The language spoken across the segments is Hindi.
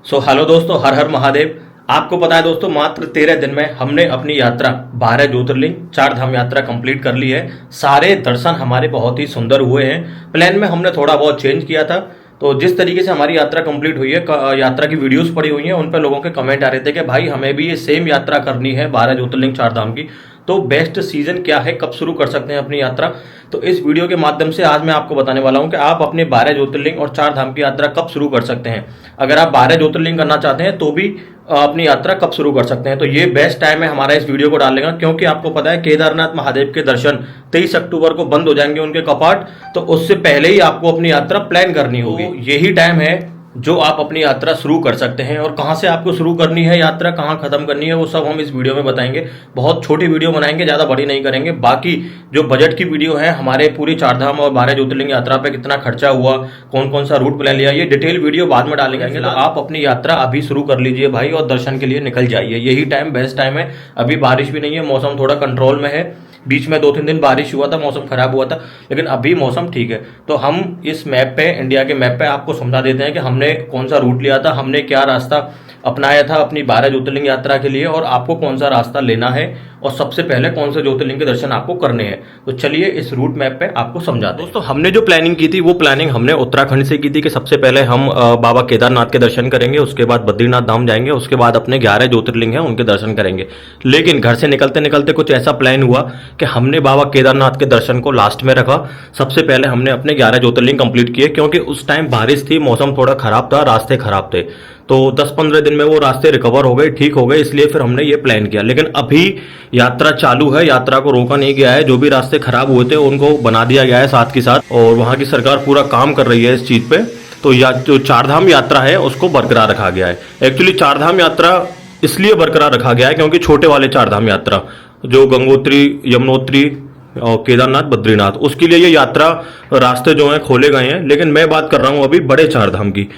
हेलो दोस्तों, हर हर महादेव। आपको पता है दोस्तों, मात्र 13 दिन में हमने अपनी यात्रा 12 ज्योतिर्लिंग 4 धाम यात्रा कंप्लीट कर ली है। सारे दर्शन हमारे बहुत ही सुंदर हुए हैं। प्लान में हमने थोड़ा बहुत चेंज किया था। तो जिस तरीके से हमारी यात्रा कंप्लीट हुई है, यात्रा की वीडियोस पड़ी हुई हैं, उन पर लोगों के कमेंट आ रहे थे कि भाई हमें भी ये सेम यात्रा करनी है 12 ज्योतिर्लिंग 4 धाम की। तो बेस्ट सीजन क्या है, कब शुरू कर सकते हैं अपनी यात्रा, तो इस वीडियो के माध्यम से आज मैं आपको बताने वाला हूं कि आप अपने 12 ज्योतिर्लिंग और 4 धाम की यात्रा कब शुरू कर सकते हैं। अगर आप 12 ज्योतिर्लिंग करना चाहते हैं तो भी अपनी यात्रा कब शुरू कर सकते हैं। तो ये बेस्ट टाइम है हमारा इस वीडियो को डालने का, क्योंकि आपको पता है केदारनाथ महादेव के दर्शन 23 अक्टूबर को बंद हो जाएंगे उनके कपाट। तो उससे पहले ही आपको अपनी यात्रा प्लान करनी होगी। यही टाइम है जो आप अपनी यात्रा शुरू कर सकते हैं। और कहां से आपको शुरू करनी है यात्रा, कहां खत्म करनी है, वो सब हम इस वीडियो में बताएंगे। बहुत छोटी वीडियो बनाएंगे, ज्यादा बड़ी नहीं करेंगे। बाकी जो बजट की वीडियो है, हमारे पूरी 4 धाम और 12 ज्योतिर्लिंग यात्रा पे कितना खर्चा हुआ, कौन कौन सा रूट प्लान लिया, ये डिटेल वीडियो बाद में डालेंगे। तो आप अपनी यात्रा अभी शुरू कर लीजिए भाई, और दर्शन के लिए निकल जाइए। यही टाइम बेस्ट टाइम है। अभी बारिश भी नहीं है, मौसम थोड़ा कंट्रोल में है। बीच में 2-3 दिन बारिश हुआ था, मौसम खराब हुआ था, लेकिन अभी मौसम ठीक है। तो हम इस मैप पे, इंडिया के मैप पे आपको समझा देते हैं कि हमने कौन सा रूट लिया था, हमने क्या रास्ता अपनाया था अपनी 12 ज्योतिर्लिंग यात्रा के लिए, और आपको कौन सा रास्ता लेना है, और सबसे पहले कौन से ज्योतिर्लिंग के दर्शन आपको करने हैं। तो चलिए इस रूट मैप पे आपको समझाते हैं। दोस्तों, हमने जो प्लानिंग की थी वो प्लानिंग हमने उत्तराखंड से की थी कि सबसे पहले हम बाबा केदारनाथ के दर्शन करेंगे, उसके बाद बद्रीनाथ धाम जाएंगे, उसके बाद अपने 11 ज्योतिर्लिंग हैं उनके दर्शन करेंगे। लेकिन घर से निकलते निकलते कुछ ऐसा प्लान हुआ कि हमने बाबा केदारनाथ के दर्शन को लास्ट में रखा। सबसे पहले हमने अपने 11 ज्योतिर्लिंग कंप्लीट किए, क्योंकि उस टाइम बारिश थी, मौसम थोड़ा खराब था, रास्ते खराब थे। तो 10-15 दिन में वो रास्ते रिकवर हो गए, ठीक हो गए, इसलिए फिर हमने ये प्लान किया। लेकिन अभी यात्रा चालू है, यात्रा को रोका नहीं गया है। जो भी रास्ते खराब हुए थे उनको बना दिया गया है साथ के साथ, और वहां की सरकार पूरा काम कर रही है इस चीज पे। तो जो 4 धाम यात्रा है उसको बरकरार रखा गया है। एक्चुअली 4 धाम यात्रा इसलिए बरकरार रखा गया है क्योंकि छोटे वाले 4 धाम यात्रा जो गंगोत्री, यमुनोत्री और केदारनाथ, बद्रीनाथ, उसके लिए ये यात्रा रास्ते जो हैं खोले गए हैं। लेकिन मैं बात कर रहा हूं अभी बड़े 4 धाम की।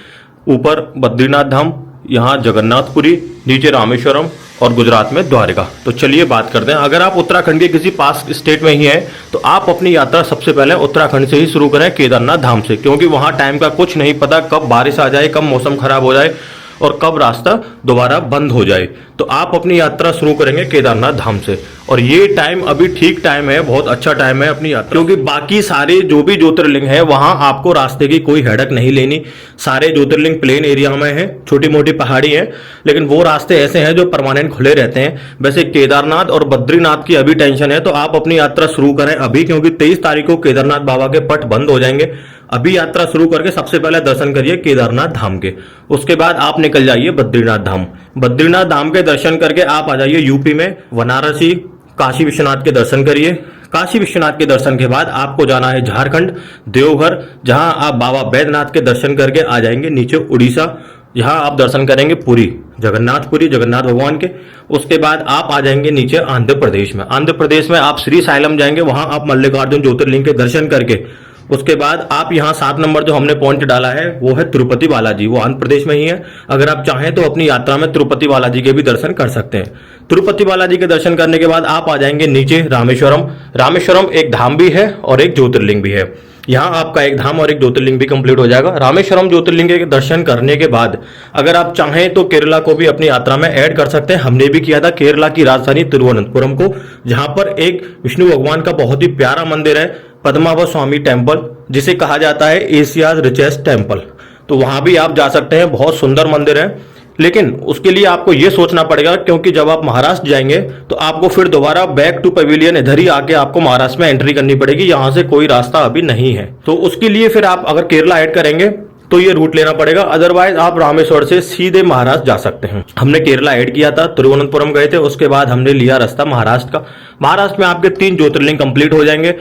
ऊपर बद्रीनाथ धाम, यहाँ जगन्नाथपुरी, नीचे रामेश्वरम और गुजरात में द्वारका। तो चलिए बात करते हैं। अगर आप उत्तराखंड के किसी पास स्टेट में ही हैं तो आप अपनी यात्रा सबसे पहले उत्तराखंड से ही शुरू करें, केदारनाथ धाम से, क्योंकि वहां टाइम का कुछ नहीं पता, कब बारिश आ जाए, कब मौसम खराब हो जाए और कब रास्ता दोबारा बंद हो जाए। तो आप अपनी यात्रा शुरू करेंगे केदारनाथ धाम से, और ये टाइम अभी ठीक टाइम है, बहुत अच्छा टाइम है अपनी यात्रा, क्योंकि बाकी सारे जो भी ज्योतिर्लिंग है वहां आपको रास्ते की कोई हेडक नहीं लेनी। सारे ज्योतिर्लिंग प्लेन एरिया में है, छोटी मोटी पहाड़ी है, लेकिन वो रास्ते ऐसे हैं जो परमानेंट खुले रहते हैं। वैसे केदारनाथ और बद्रीनाथ की अभी टेंशन है, तो आप अपनी यात्रा शुरू करें अभी, क्योंकि 23 तारीख को केदारनाथ बाबा के पट बंद हो जाएंगे। अभी यात्रा शुरू करके सबसे पहले दर्शन करिए केदारनाथ धाम के, उसके बाद आप निकल जाइए बद्रीनाथ धाम। बद्रीनाथ धाम के दर्शन करके आप आ जाइए यूपी में वाराणसी, काशी विश्वनाथ के दर्शन करिए। काशी विश्वनाथ के दर्शन के बाद आपको जाना है झारखंड, देवघर, जहां आप बाबा बैद्यनाथ के दर्शन करके आ जाएंगे नीचे उड़ीसा। यहाँ आप दर्शन करेंगे पुरी, जगन्नाथपुरी, जगन्नाथ भगवान के। उसके बाद आप आ जाएंगे नीचे आंध्र प्रदेश में। आंध्र प्रदेश में आप श्री साइलम जाएंगे, वहां आप मल्लिकार्जुन ज्योतिर्लिंग के दर्शन करके उसके बाद आप यहाँ 7 नंबर जो हमने पॉइंट डाला है वो है तिरुपति बालाजी, वो आंध्र प्रदेश में ही है। अगर आप चाहें तो अपनी यात्रा में तिरुपति बालाजी के भी दर्शन कर सकते हैं। तिरुपति बालाजी के दर्शन करने के बाद आप आ जाएंगे नीचे रामेश्वरम। रामेश्वरम एक धाम भी है और एक ज्योतिर्लिंग भी है। यहाँ आपका एक धाम और एक ज्योतिर्लिंग भी कंप्लीट हो जाएगा। रामेश्वरम ज्योतिर्लिंग के दर्शन करने के बाद अगर आप चाहें तो केरला को भी अपनी यात्रा में ऐड कर सकते हैं। हमने भी किया था केरला की राजधानी तिरुवनंतपुरम को, जहां पर एक विष्णु भगवान का बहुत ही प्यारा मंदिर है, पद्मावत स्वामी टेम्पल, जिसे कहा जाता है एशियाज रिचेस्ट टेम्पल। तो वहां भी आप जा सकते हैं, बहुत सुंदर मंदिर है। लेकिन उसके लिए आपको यह सोचना पड़ेगा, क्योंकि जब आप महाराष्ट्र जाएंगे तो आपको फिर दोबारा बैक टू पवेलियन इधर ही आके आपको महाराष्ट्र में एंट्री करनी पड़ेगी। यहां से कोई रास्ता अभी नहीं है। तो उसके लिए फिर आप अगर केरला ऐड करेंगे तो ये रूट लेना पड़ेगा, अदरवाइज आप रामेश्वर से सीधे महाराष्ट्र जा सकते हैं। हमने केरला ऐड किया था, तिरुवनंतपुरम गए थे, उसके बाद हमने लिया रास्ता महाराष्ट्र का। महाराष्ट्र में आपके 3 ज्योतिर्लिंग कंप्लीट हो जाएंगे,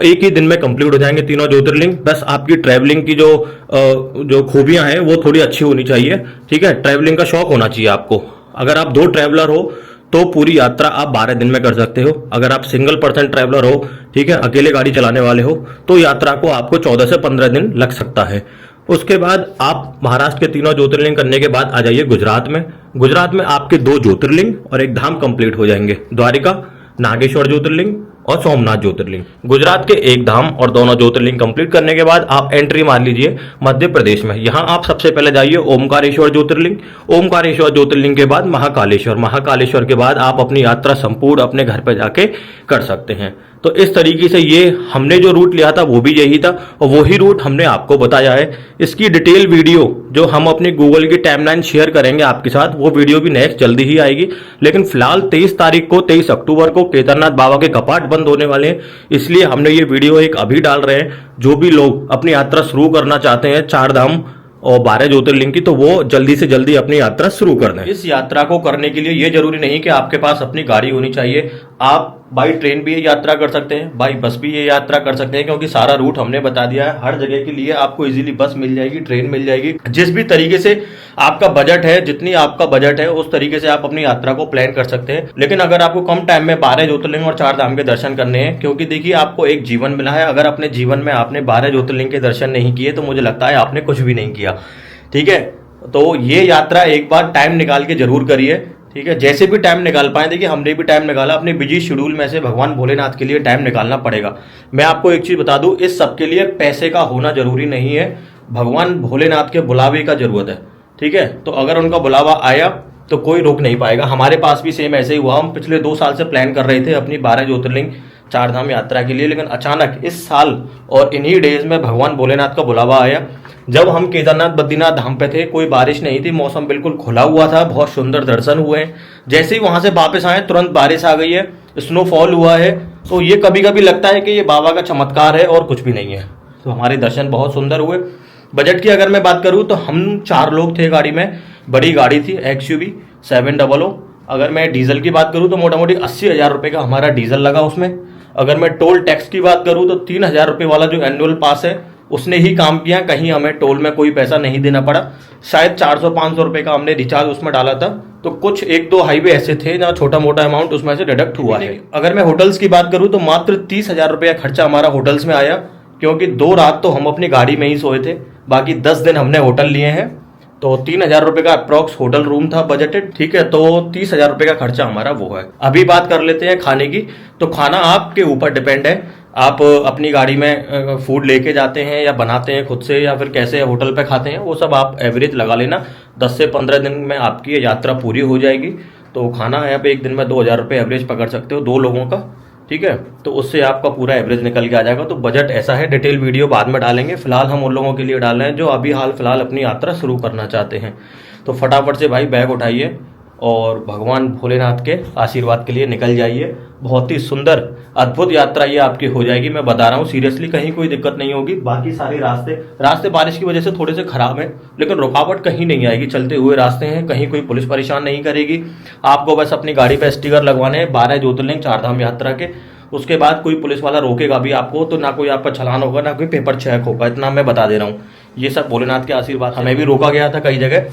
एक ही दिन में कंप्लीट हो जाएंगे तीनों ज्योतिर्लिंग। बस आपकी ट्रैवलिंग की जो खूबियां हैं वो थोड़ी अच्छी होनी चाहिए, ठीक है। ट्रैवलिंग का शौक होना चाहिए आपको। अगर आप 2 ट्रैवलर हो तो पूरी यात्रा आप 12 दिन में कर सकते हो। अगर आप सिंगल पर्सन ट्रैवलर हो, ठीक है, अकेले गाड़ी चलाने वाले हो, तो यात्रा को आपको 14 से 15 दिन लग सकता है। उसके बाद आप महाराष्ट्र के 3 ज्योतिर्लिंग करने के बाद आ जाइए गुजरात में। गुजरात में आपके 2 ज्योतिर्लिंग और एक धाम कंप्लीट हो जाएंगे, द्वारिका, नागेश्वर ज्योतिर्लिंग और सोमनाथ ज्योतिर्लिंग। गुजरात के एक धाम और दोनों ज्योतिर्लिंग कंप्लीट करने के बाद आप एंट्री मार लीजिए मध्य प्रदेश में। यहाँ आप सबसे पहले जाइए ओमकारेश्वर ज्योतिर्लिंग। ओमकारेश्वर ज्योतिर्लिंग के बाद महाकालेश्वर। महाकालेश्वर के बाद आप अपनी यात्रा संपूर्ण अपने घर पे जाके कर सकते हैं। तो इस तरीके से ये हमने जो रूट लिया था वो भी यही था और वही रूट हमने आपको बताया है। इसकी डिटेल वीडियो जो हम अपनी गूगल की टाइमलाइन शेयर करेंगे आपके साथ, वो वीडियो भी नेक्स्ट जल्दी ही आएगी। लेकिन फिलहाल 23 तारीख को 23 अक्टूबर को केदारनाथ बाबा के कपाट बंद होने वाले हैं, इसलिए हमने ये वीडियो एक अभी डाल रहे हैं। जो भी लोग अपनी यात्रा शुरू करना चाहते हैं 4 धाम और 12 ज्योतिर्लिंग की, तो वो जल्दी से जल्दी अपनी यात्रा शुरू कर दें। इस यात्रा को करने के लिए ये जरूरी नहीं कि आपके पास अपनी गाड़ी होनी चाहिए। आप बाई ट्रेन भी ये यात्रा कर सकते हैं, बाई बस भी ये यात्रा कर सकते हैं, क्योंकि सारा रूट हमने बता दिया है। हर जगह के लिए आपको इजीली बस मिल जाएगी, ट्रेन मिल जाएगी। जिस भी तरीके से आपका बजट है, जितनी आपका बजट है, उस तरीके से आप अपनी यात्रा को प्लान कर सकते हैं। लेकिन अगर आपको कम टाइम में 12 ज्योतिर्लिंग और 4 धाम के दर्शन करने हैं, क्योंकि देखिए आपको एक जीवन मिला है, अगर अपने जीवन में आपने 12 ज्योतिर्लिंग के दर्शन नहीं किए तो मुझे लगता है आपने कुछ भी नहीं किया। ठीक है, तो ये यात्रा एक बार टाइम निकाल के जरूर करिए। ठीक है, जैसे भी टाइम निकाल पाए। देखिए हमने भी टाइम निकाला, अपने बिजी शेड्यूल में से भगवान भोलेनाथ के लिए टाइम निकालना पड़ेगा। मैं आपको एक चीज बता दूं, इस सब के लिए पैसे का होना जरूरी नहीं है, भगवान भोलेनाथ के बुलावे का जरूरत है। ठीक है, तो अगर उनका बुलावा आया तो कोई रोक नहीं पाएगा। हमारे पास भी सेम ऐसे ही हुआ। हम पिछले 2 साल से प्लान कर रहे थे अपनी 12 ज्योतिर्लिंग 4 धाम यात्रा के लिए, लेकिन अचानक इस साल और इन्हीं डेज में भगवान भोलेनाथ का बुलावा आया। जब हम केदारनाथ बद्रीनाथ धाम पे थे, कोई बारिश नहीं थी, मौसम बिल्कुल खुला हुआ था, बहुत सुंदर दर्शन हुए। जैसे ही वहां से वापस आए तुरंत बारिश आ गई है, स्नोफॉल हुआ है। तो ये कभी कभी लगता है कि ये बाबा का चमत्कार है और कुछ भी नहीं है। तो हमारे दर्शन बहुत सुंदर हुए। बजट की अगर मैं बात करूं तो हम 4 लोग थे गाड़ी में, बड़ी गाड़ी थी XUV 700। अगर मैं डीजल की बात करूं तो मोटा मोटी 80,000 रुपये का हमारा डीजल लगा उसमें। अगर मैं टोल टैक्स की बात करूं तो 3,000 रुपये वाला जो एनुअल पास है उसने ही काम किया, कहीं हमें टोल में कोई पैसा नहीं देना पड़ा। शायद 400-500 रुपये का हमने रिचार्ज उसमें डाला था। तो कुछ 1-2 हाईवे ऐसे थे जहाँ छोटा मोटा अमाउंट उसमें से डिडक्ट हुआ है। अगर मैं होटल्स की बात करूं तो मात्र 30,000 रुपये का खर्चा हमारा होटल्स में आया, क्योंकि 2 रात तो हम अपनी गाड़ी में ही सोए थे, बाकी 10 दिन हमने होटल लिए हैं। तो 3,000 रुपये का अप्रॉक्स होटल रूम था बजटेड। ठीक है, तो 30,000 रुपये का खर्चा हमारा वो है। अभी बात कर लेते हैं खाने की। तो खाना आपके ऊपर डिपेंड है, आप अपनी गाड़ी में फूड लेके जाते हैं या बनाते हैं खुद से, या फिर कैसे होटल पे खाते हैं, वो सब आप एवरेज लगा लेना। 10 से 15 दिन में आपकी ये यात्रा पूरी हो जाएगी। तो खाना है आप एक दिन में 2,000 रुपये एवरेज पकड़ सकते हो 2 लोगों का। ठीक है, तो उससे आपका पूरा एवरेज निकल के आ जाएगा। तो बजट ऐसा है, डिटेल वीडियो बाद में डालेंगे। फिलहाल हम उन लोगों के लिए डाल रहे हैं जो अभी हाल फिलहाल अपनी यात्रा शुरू करना चाहते हैं। तो फटाफट से भाई बैग उठाइए और भगवान भोलेनाथ के आशीर्वाद के लिए निकल जाइए। बहुत ही सुंदर अद्भुत यात्रा ये आपकी हो जाएगी, मैं बता रहा हूँ सीरियसली। कहीं कोई दिक्कत नहीं होगी। बाकी सारे रास्ते बारिश की वजह से थोड़े से खराब हैं, लेकिन रुकावट कहीं नहीं आएगी। चलते हुए रास्ते हैं, कहीं कोई पुलिस परेशान नहीं करेगी। आपको बस अपनी गाड़ी पे स्टिकर लगवाने हैं 12 ज्योतिर्लिंग 4 धाम यात्रा के। उसके बाद कोई पुलिस वाला रोकेगा भी आपको तो ना कोई आपका चालान होगा, ना कोई पेपर चेक होगा, इतना मैं बता दे रहा हूँ। ये सब भोलेनाथ के आशीर्वाद। हमें भी रोका गया था कई जगह,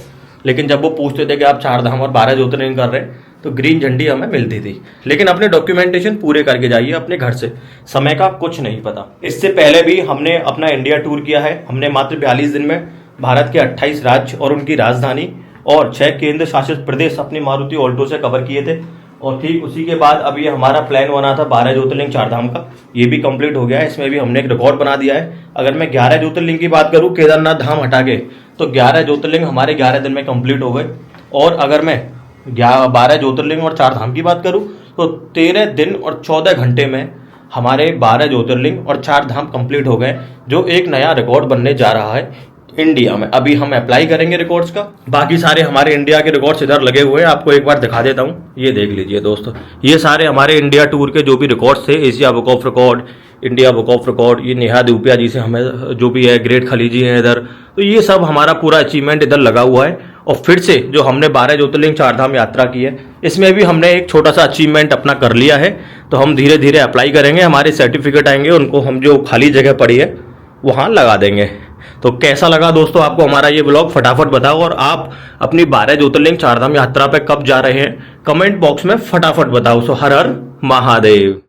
लेकिन जब वो पूछते थे कि आप 4 धाम और 12 ज्योतिर्लिंग कर रहे हैं तो ग्रीन झंडी हमें मिलती थी। लेकिन अपने डॉक्यूमेंटेशन पूरे करके जाइए अपने घर से, समय का कुछ नहीं पता। इससे पहले भी हमने अपना इंडिया टूर किया है। हमने मात्र 42 दिन में भारत के 28 राज्य और उनकी राजधानी और 6 केंद्र शासित प्रदेश अपनी मारुति ऑल्टो से कवर किए थे। और ठीक उसी के बाद अब ये हमारा प्लान बना था 12 ज्योतिर्लिंग 4 धाम का, ये भी कंप्लीट हो गया है। इसमें भी हमने एक रिकॉर्ड बना दिया है। अगर मैं 11 ज्योतिर्लिंग की बात करूं केदारनाथ धाम हटा के, तो 11 ज्योतिर्लिंग हमारे 11 दिन में कंप्लीट हो गए। और अगर मैं 12 ज्योतिर्लिंग और 4 धाम की बात करूं तो 13 दिन और 14 घंटे में हमारे 12 ज्योतिर्लिंग और 4 धाम कंप्लीट हो गए, जो एक नया रिकॉर्ड बनने जा रहा है इंडिया में। अभी हम अप्लाई करेंगे रिकॉर्ड्स का। बाकी सारे हमारे इंडिया के रिकॉर्ड्स इधर लगे हुए हैं, आपको एक बार दिखा देता हूँ। ये देख लीजिए दोस्तों, ये सारे हमारे इंडिया टूर के जो भी रिकॉर्ड्स थे, Asia book of record, India book of record, ये नेहा दूपिया जी से हमें जो भी है, ग्रेट खलीजी है इधर, तो ये सब हमारा पूरा अचीवमेंट इधर लगा हुआ है। और फिर से जो हमने 12 ज्योतिर्लिंग 4 धाम यात्रा की है, इसमें भी हमने एक छोटा सा अचीवमेंट अपना कर लिया है। तो हम धीरे धीरे अप्लाई करेंगे, हमारे सर्टिफिकेट आएंगे, उनको हम जो खाली जगह पड़ी है वहाँ लगा देंगे। तो कैसा लगा दोस्तों आपको हमारा ये ब्लॉग, फटाफट बताओ। और आप अपनी 12 ज्योतिर्लिंग 4 धाम यात्रा पे कब जा रहे हैं, कमेंट बॉक्स में फटाफट बताओ। सो हर हर महादेव।